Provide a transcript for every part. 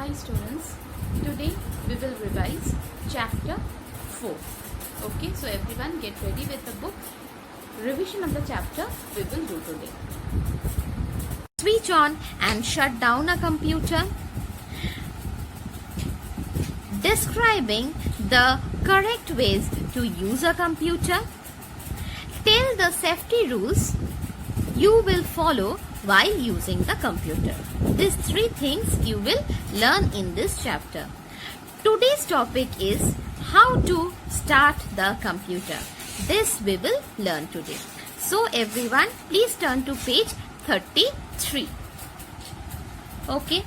Hi students, today we will revise chapter 4. Okay, so everyone get ready with the book. Revision of the chapter we will do today. Switch on and shut down a computer. Describing the correct ways to use a computer. Tell the safety rules you will follow while using the computer. These 3 things you will learn in this chapter. Today's topic is how to start the computer. This we will learn today. So everyone, please turn to page 33. Okay.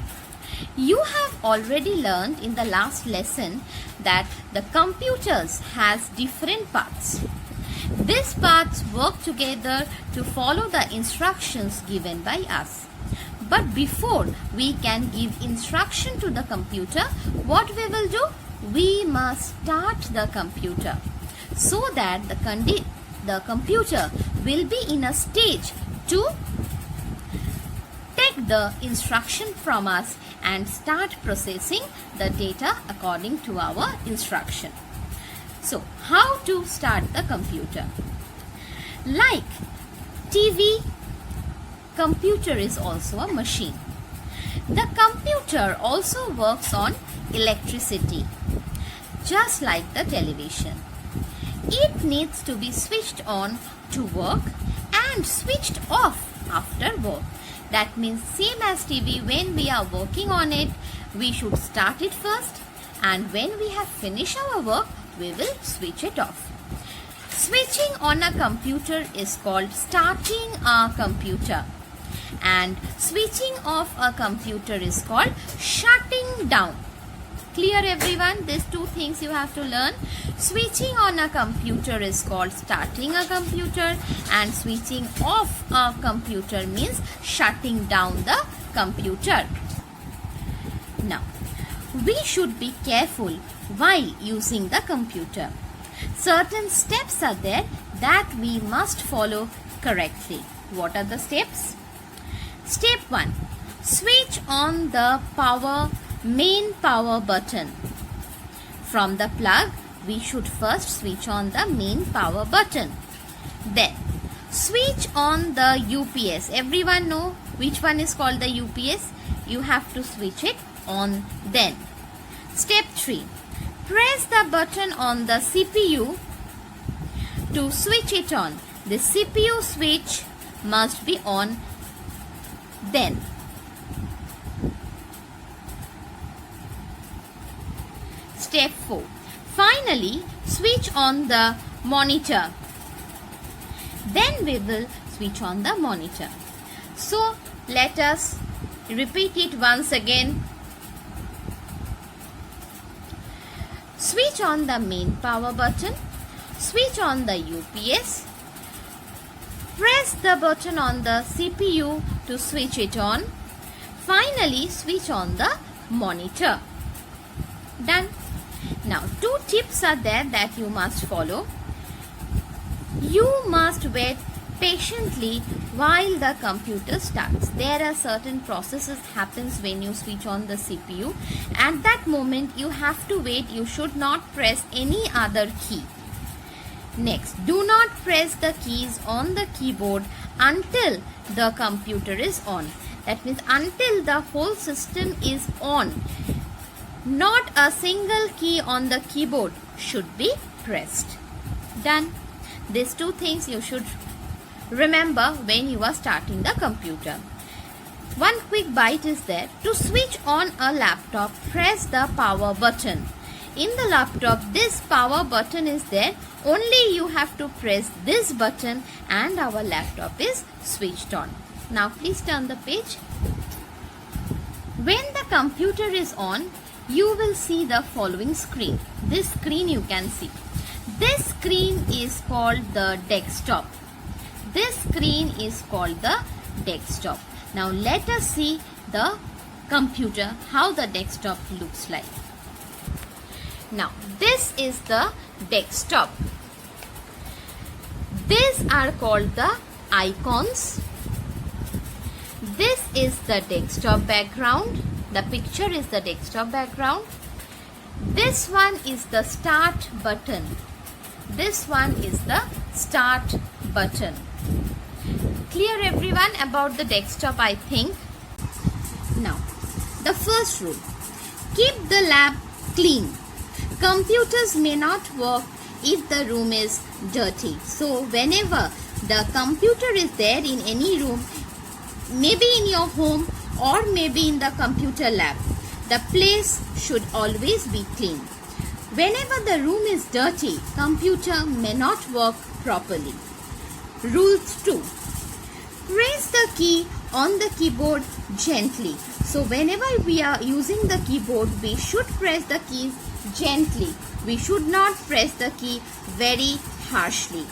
You have already learned in the last lesson that the computers has different parts. These parts work together to follow the instructions given by us. But before we can give instruction to the computer, what we will do? We must start the computer so that the computer will be in a stage to take the instruction from us and start processing the data according to our instruction. So, how to start the computer? Like TV, computer is also a machine. The computer also works on electricity, just like the television. It needs to be switched on to work and switched off after work. That means same as TV, when we are working on it, we should start it first, and when we have finished our work, we will switch it off. Switching on a computer is called starting a computer, and switching off a computer is called shutting down. Clear everyone? These 2 things you have to learn. Switching on a computer is called starting a computer, and switching off a computer means shutting down the computer. Now, we should be careful while using the computer. Certain steps are there that we must follow correctly. What are the steps? Step 1. Switch on the main power button. From the plug, we should first switch on the main power button. Then, switch on the UPS. Everyone know which one is called the UPS? You have to switch it on then. Step 3. Press the button on the CPU to switch it on. The CPU switch must be on then. Step 4. Finally, switch on the monitor. Then we will switch on the monitor. So, let us repeat it once again. Switch on the main power button. Switch on the UPS. Press the button on the CPU to switch it on. Finally, switch on the monitor. Done. Now, 2 tips are there that you must follow. You must wait patiently while the computer starts. There are certain processes happens when you switch on the CPU. At that moment, you have to wait. You should not press any other key. Next, do not press the keys on the keyboard until the computer is on. That means until the whole system is on. Not a single key on the keyboard should be pressed. Done. These 2 things you should remember when you are starting the computer. One quick bite is there. To switch on a laptop, press the power button. In the laptop, this power button is there. Only you have to press this button and our laptop is switched on. Now please turn the page. When the computer is on, you will see the following screen. This screen you can see. This screen is called the desktop. This screen is called the desktop. Now let us see the computer, how the desktop looks like. Now this is the desktop. These are called the icons. This is the desktop background. The picture is the desktop background. This one is the start button. This one is the start button. Clear everyone about the desktop, I think. Now, the first rule. Keep the lab clean. Computers may not work if the room is dirty. So, whenever the computer is there in any room, maybe in your home or maybe in the computer lab, the place should always be clean. Whenever the room is dirty, computer may not work properly. Rule 2. Press the key on the keyboard gently. So whenever we are using the keyboard, we should press the keys gently. We should not press the key very harshly.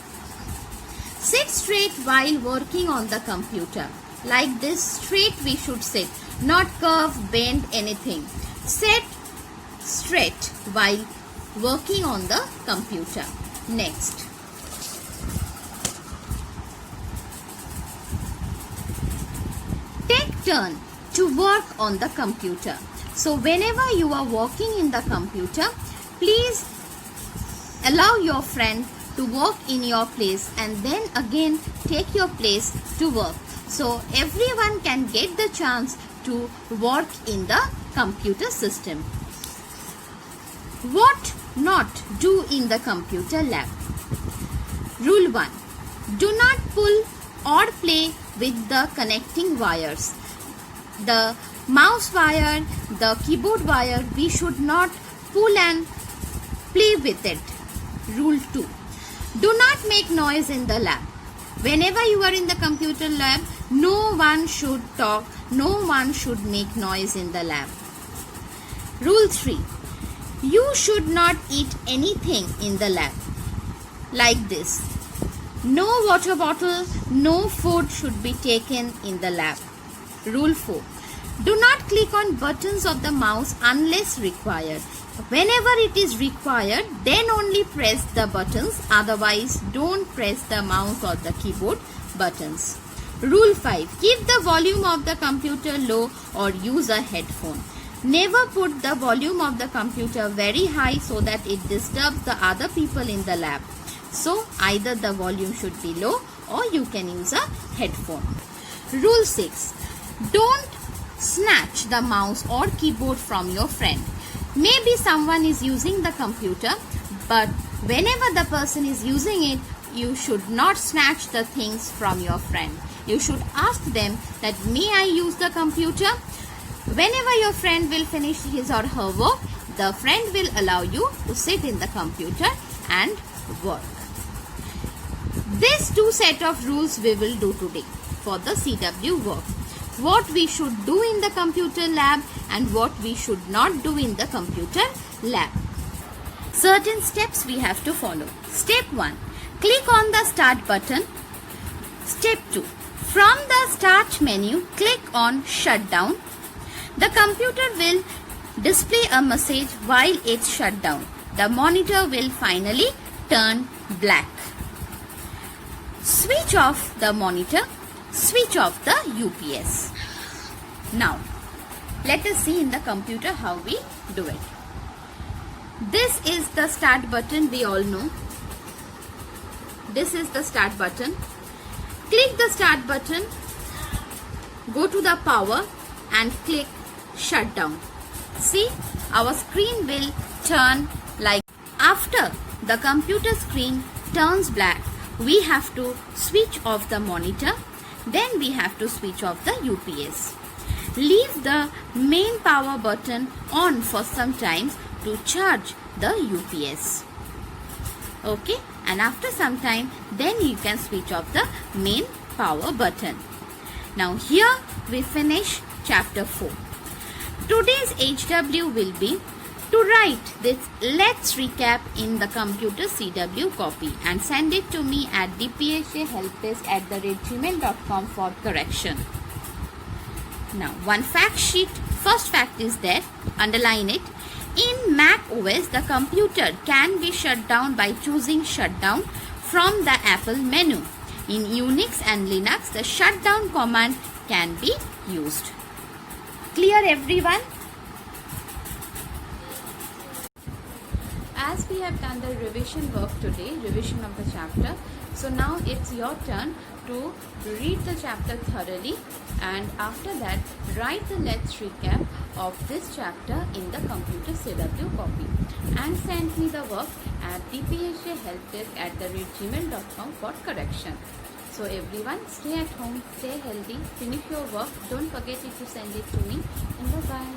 Sit straight while working on the computer. Like this, straight we should sit, not curve, bend, anything. Sit straight while working on the computer. Next. Take turn to work on the computer. So whenever you are working in the computer, please allow your friend to work in your place and then again take your place to work. So everyone can get the chance to work in the computer system. What not do in the computer lab? Rule 1. Do not pull or play with the connecting wires. The mouse wire, the keyboard wire, we should not pull and play with it. Rule 2. Do not make noise in the lab. Whenever you are in the computer lab, no one should talk, no one should make noise in the lab. Rule 3. You should not eat anything in the lab. Like this. No water bottle, no food should be taken in the lab. Rule 4. Do not click on buttons of the mouse unless required. Whenever it is required, then only press the buttons. Otherwise, don't press the mouse or the keyboard buttons. Rule 5. Keep the volume of the computer low or use a headphone. Never put the volume of the computer very high so that it disturbs the other people in the lab. So, either the volume should be low or you can use a headphone. Rule 6. Don't snatch the mouse or keyboard from your friend. Maybe someone is using the computer, but whenever the person is using it, you should not snatch the things from your friend. You should ask them that, may I use the computer? Whenever your friend will finish his or her work, the friend will allow you to sit in the computer and work. These two set of rules we will do today for the CW work. What we should do in the computer lab and what we should not do in the computer lab. Certain steps we have to follow. Step 1. Click on the start button. Step 2. From the start menu, click on shutdown. The computer will display a message while it's shut down. The monitor will finally turn black. Switch off the monitor. Switch off the UPS. Now, let us see in the computer how we do it. This is the start button, we all know. This is the start button. Click the start button. Go to the power and click shutdown. See, our screen will turn like. After the computer screen turns black, we have to switch off the monitor. Then we have to switch off the UPS. Leave the main power button on for some time to charge the UPS. Okay, and after some time, then you can switch off the main power button. Now here we finish chapter 4. Today's HW will be to write this let's recap in the computer CW copy and send it to me at dphahelpdesk@gmail.com for correction. Now one fact sheet. First fact is there. Underline it. In Mac OS, the computer can be shut down by choosing shutdown from the Apple menu. In Unix and Linux, the shutdown command can be used. Clear everyone? As we have done the revision work today, revision of the chapter, so now it's your turn to read the chapter thoroughly, and after that write the let's recap of this chapter in the computer CW copy and send me the work at dphhelpdesk@gmail.com for correction. So everyone, stay at home, stay healthy, finish your work, don't forget it to send it to me, and bye bye.